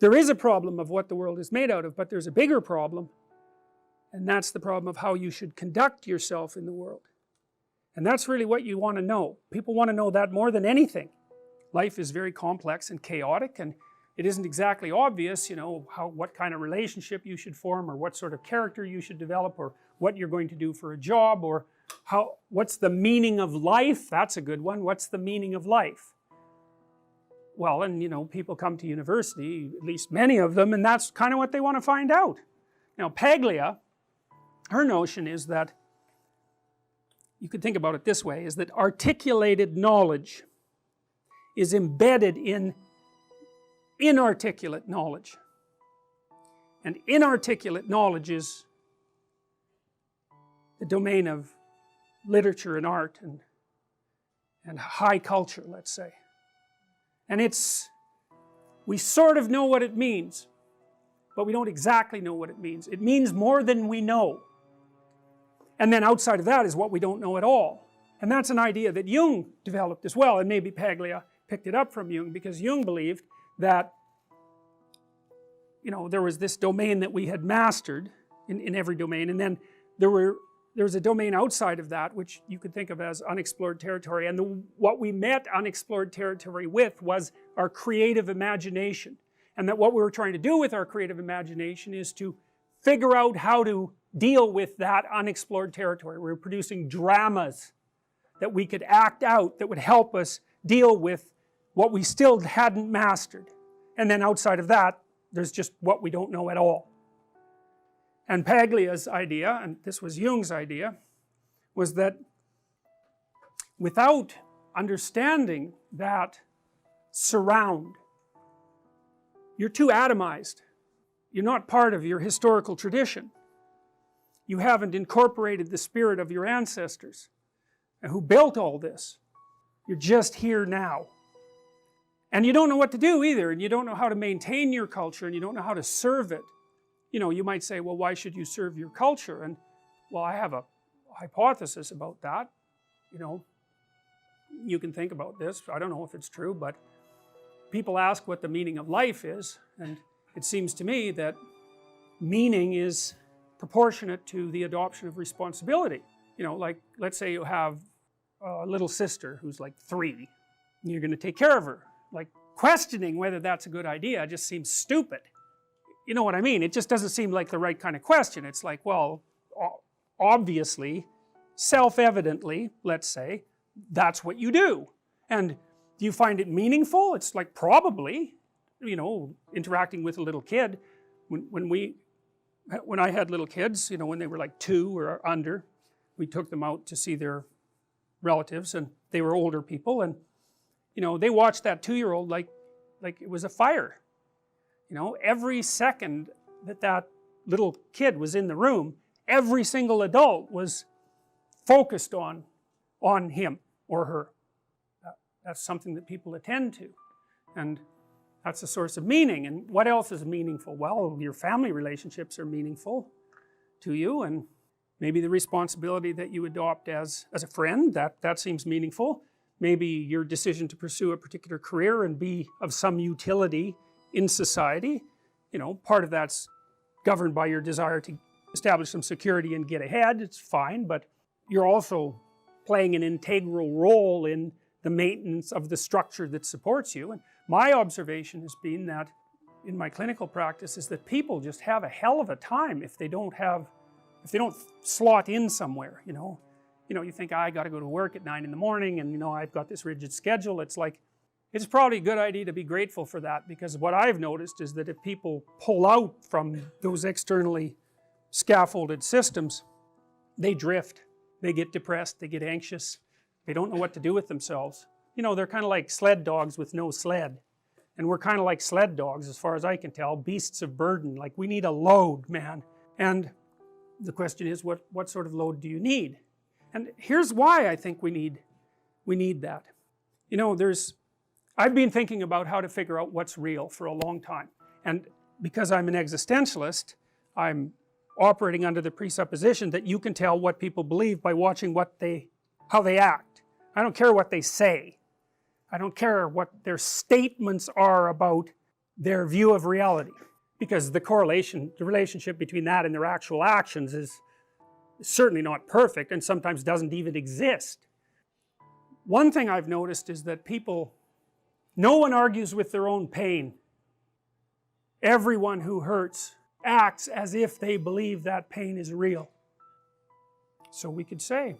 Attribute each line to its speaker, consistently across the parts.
Speaker 1: there is a problem of what the world is made out of, but there's a bigger problem, and that's the problem of how you should conduct yourself in the world. And that's really what you want to know. People want to know that more than anything. Life is very complex and chaotic, and it isn't exactly obvious, you know, what kind of relationship you should form, or what sort of character you should develop, or what you're going to do for a job, or what's the meaning of life. That's a good one. What's the meaning of life? Well, and you know, people come to university, at least many of them, and that's kind of what they want to find out. Now Paglia, her notion is that, you could think about it this way, is that articulated knowledge is embedded in inarticulate knowledge. And inarticulate knowledge is the domain of literature and art and high culture, let's say. And we sort of know what it means, but we don't exactly know what it means. It means more than we know. And then outside of that is what we don't know at all. And that's an idea that Jung developed as well, and maybe Paglia picked it up from Jung, because Jung believed that, you know, there was this domain that we had mastered in every domain, and then there was a domain outside of that which you could think of as unexplored territory, and what we met unexplored territory with was our creative imagination, and that what we were trying to do with our creative imagination is to figure out how to deal with that unexplored territory. We were producing dramas that we could act out that would help us deal with what we still hadn't mastered, and then outside of that there's just what we don't know at all. And Paglia's idea, and this was Jung's idea, was that without understanding that surround, you're too atomized. You're not part of your historical tradition. You haven't incorporated the spirit of your ancestors who built all this. You're just here now. And you don't know what to do either, and you don't know how to maintain your culture, and you don't know how to serve it. You know, you might say, well, why should you serve your culture? And, well, I have a hypothesis about that. You know, you can think about this. I don't know if it's true, but people ask what the meaning of life is, and it seems to me that meaning is proportionate to the adoption of responsibility. You know, like, let's say you have a little sister who's like 3, and you're going to take care of her. Like, questioning whether that's a good idea just seems stupid. You know what I mean? It just doesn't seem like the right kind of question. It's like, well, obviously, self-evidently, let's say, that's what you do. And do you find it meaningful? It's like, probably, you know, interacting with a little kid. When I had little kids, you know, when they were like 2 or under, we took them out to see their relatives, and they were older people, and you know, they watched that 2-year-old like it was a fire. You know, every second that little kid was in the room, every single adult was focused on him or her. That's something that people attend to, and that's a source of meaning. And what else is meaningful? Well, your family relationships are meaningful to you, and maybe the responsibility that you adopt as a friend, that seems meaningful. Maybe your decision to pursue a particular career and be of some utility in society, you know, part of that's governed by your desire to establish some security and get ahead. It's fine, but you're also playing an integral role in the maintenance of the structure that supports you. And my observation has been that in my clinical practice is that people just have a hell of a time if they don't slot in somewhere, you know. You know, you think, I got to go to work at 9 in the morning, and you know, I've got this rigid schedule. It's like, it's probably a good idea to be grateful for that, because what I've noticed is that if people pull out from those externally scaffolded systems, they drift, they get depressed, they get anxious, they don't know what to do with themselves. You know, they're kind of like sled dogs with no sled, and we're kind of like sled dogs as far as I can tell, beasts of burden. Like, we need a load, man. And the question is, what sort of load do you need? And here's why I think we need that. You know, I've been thinking about how to figure out what's real for a long time, and because I'm an existentialist, I'm operating under the presupposition that you can tell what people believe by watching how they act. I don't care what they say. I don't care what their statements are about their view of reality, because the relationship between that and their actual actions is certainly not perfect and sometimes doesn't even exist. One thing I've noticed is that no one argues with their own pain. Everyone who hurts acts as if they believe that pain is real. So we could say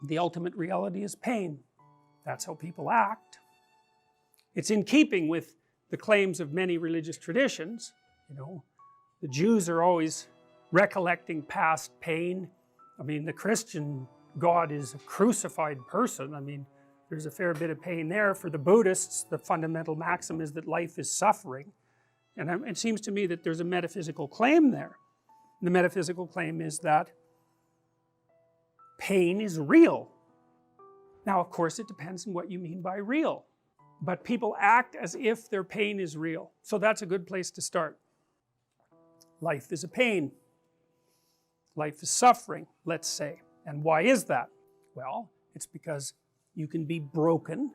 Speaker 1: the ultimate reality is pain. That's how people act. It's in keeping with the claims of many religious traditions. The Jews are always recollecting past pain. I mean, the Christian God is a crucified person. I mean, there's a fair bit of pain there. For the Buddhists, the fundamental maxim is that life is suffering. And it seems to me that there's a metaphysical claim there. And the metaphysical claim is that pain is real. Now, of course, it depends on what you mean by real. But people act as if their pain is real. So that's a good place to start. Life is a pain. Life is suffering, let's say. And why is that? Well, it's because you can be broken,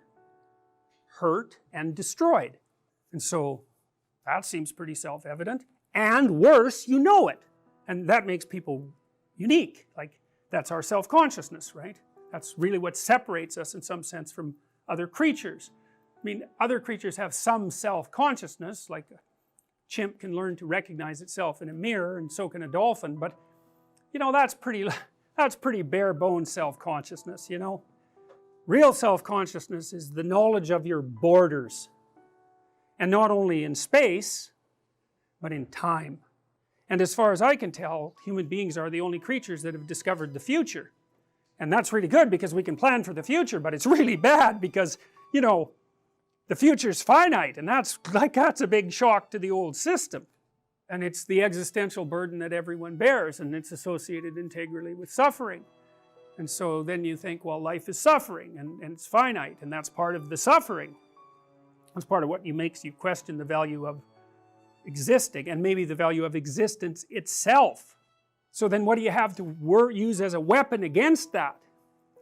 Speaker 1: hurt, and destroyed. And so that seems pretty self-evident. And worse, you know it. And that makes people unique. Like, that's our self-consciousness, right? That's really what separates us in some sense from other creatures. I mean, other creatures have some self-consciousness, like a chimp can learn to recognize itself in a mirror, and so can a dolphin, but that's pretty bare bones self-consciousness. Real self-consciousness is the knowledge of your borders, and not only in space but in time. And as far as I can tell, human beings are the only creatures that have discovered the future. And that's really good because we can plan for the future, but it's really bad because the future's finite, and that's a big shock to the old system. And it's the existential burden that everyone bears, and it's associated integrally with suffering. And so then you think, well, life is suffering, and it's finite, and that's part of the suffering. That's part of what makes you question the value of existing, and maybe the value of existence itself. So then what do you have to use as a weapon against that?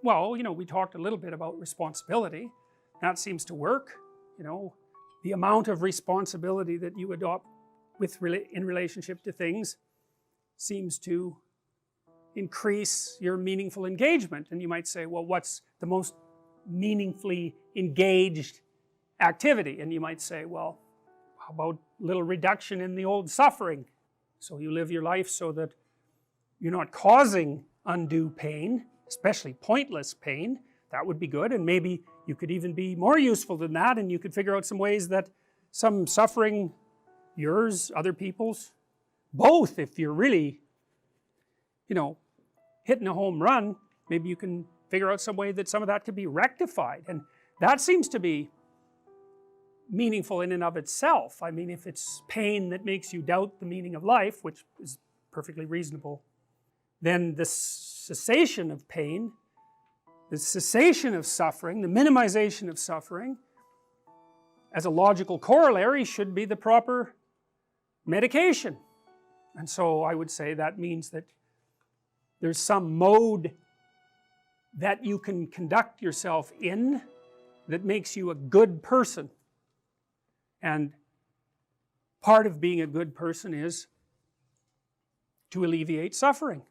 Speaker 1: Well, we talked a little bit about responsibility. That seems to work. The amount of responsibility that you adopt in relationship to things seems to increase your meaningful engagement. And you might say, well, what's the most meaningfully engaged activity? And you might say, well, how about a little reduction in the old suffering? So you live your life so that you're not causing undue pain, especially pointless pain. That would be good, and maybe you could even be more useful than that, and you could figure out some ways that some suffering, yours, other people's, both, if you're really hitting a home run, maybe you can figure out some way that some of that could be rectified. And that seems to be meaningful in and of itself. I mean, if it's pain that makes you doubt the meaning of life, which is perfectly reasonable, then the cessation of pain, the cessation of suffering, the minimization of suffering, as a logical corollary, should be the proper medication. And so I would say that means that there's some mode that you can conduct yourself in that makes you a good person. And part of being a good person is to alleviate suffering.